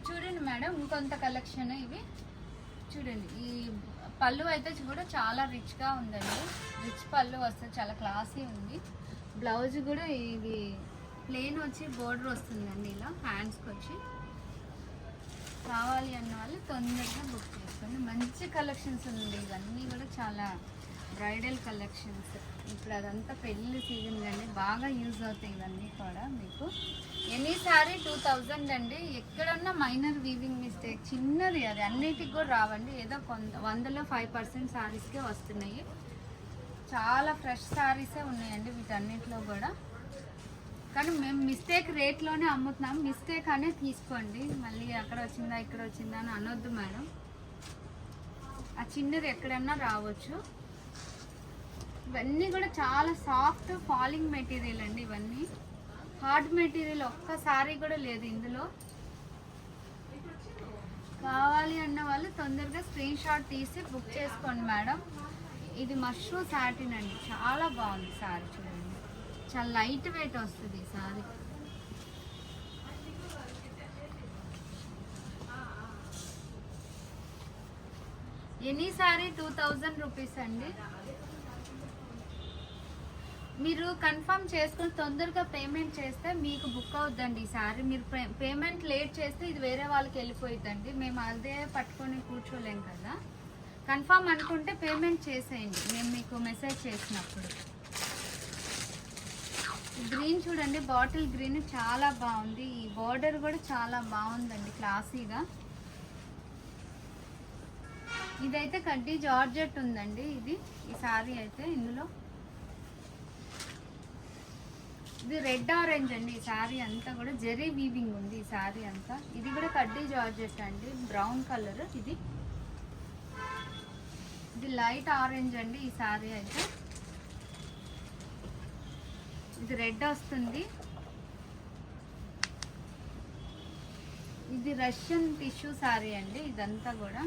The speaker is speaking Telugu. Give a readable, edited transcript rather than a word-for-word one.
చూడండి మేడం, ఇంకొంత కలెక్షన్ ఇవి చూడండి. ఈ పళ్ళు అయితే కూడా చాలా రిచ్గా ఉందండి. రిచ్ పళ్ళు వస్తుంది, చాలా క్లాసీ ఉంది. బ్లౌజ్ కూడా ఇది ప్లెయిన్ వచ్చి బోర్డర్ వస్తుందండి ఇలా హ్యాండ్స్కి వచ్చి. కావాలి అన్న వాళ్ళు తొందరగా బుక్ చేసుకోండి. మంచి కలెక్షన్స్ ఉంది. ఇవన్నీ కూడా చాలా బ్రైడల్ కలెక్షన్స్. ఇప్పుడు అదంతా పెళ్ళి సీజన్ అండి, బాగా యూజ్ అవుతాయి ఇవన్నీ కూడా మీకు. ఎనీ సారీ 2000 అండి. ఎక్కడన్నా మైనర్ వీవింగ్ మిస్టేక్ చిన్నది, అది అన్నిటికి కూడా రావండి. ఏదో కొంత 100లో 5% శారీస్కే వస్తున్నాయి. చాలా ఫ్రెష్ శారీసే ఉన్నాయండి వీటన్నిటిలో కూడా. కానీ మేము మిస్టేక్ రేట్లోనే అమ్ముతున్నాం. మిస్టేక్ అనేది తీసుకోండి, మళ్ళీ అక్కడ వచ్చిందా ఇక్కడ వచ్చిందా అని అనొద్దు మేడం. ఆ చిన్నది ఎక్కడన్నా రావచ్చు. ఇవన్నీ కూడా చాలా సాఫ్ట్ ఫాలింగ్ మెటీరియల్ అండి. ఇవన్నీ హార్డ్ మెటీరియల్ ఒక్కసారి కూడా లేదు ఇందులో. కావాలి అన్న వాళ్ళు తొందరగా స్క్రీన్ షాట్ తీసి బుక్ చేసుకోండి మేడం. ఇది మష్రూమ్ సాటిన్ అండి, చాలా బాగుంది సారీ. చూడండి, చాలా లైట్ వెయిట్ వస్తుంది ఈ సారీ. ఎనీ సారీ 2000 రూపీస్ అండి. మీరు కన్ఫర్మ్ చేసుకుని తొందరగా పేమెంట్ చేస్తే మీకు బుక్ అవుద్దండి ఈ సారీ. మీరు పేమెంట్ లేట్ చేస్తే ఇది వేరే వాళ్ళకి వెళ్ళిపోయిద్దండి. మేము అదే పట్టుకొని కూర్చోలేం కదా. కన్ఫర్మ్ అనుకుంటే పేమెంట్ చేసేయండి మేము మీకు మెసేజ్ చేసినప్పుడు. గ్రీన్ చూడండి, బాటిల్ గ్రీన్ చాలా బాగుంది. ఈ బార్డర్ కూడా చాలా బాగుందండి, క్లాసీగా. ఇదైతే కడ్డీ జార్జెట్ ఉందండి. ఇది ఈ సారీ అయితే ఇందులో ఇది రెడ్ ఆరెంజ్ అండి. ఈ సారీ అంతా కూడా జెరీ వీవింగ్ ఉంది ఈ సారీ అంతా. ఇది కూడా కడ్డీ జార్జెట్ అండి, బ్రౌన్ కలర్. ఇది లైట్ ఆరెంజ్ అండి ఈ సారీ అయితే. ఇది రెడ్ వస్తుంది. ఇది రష్యన్ టిష్యూ సారీ అండి ఇదంతా కూడా.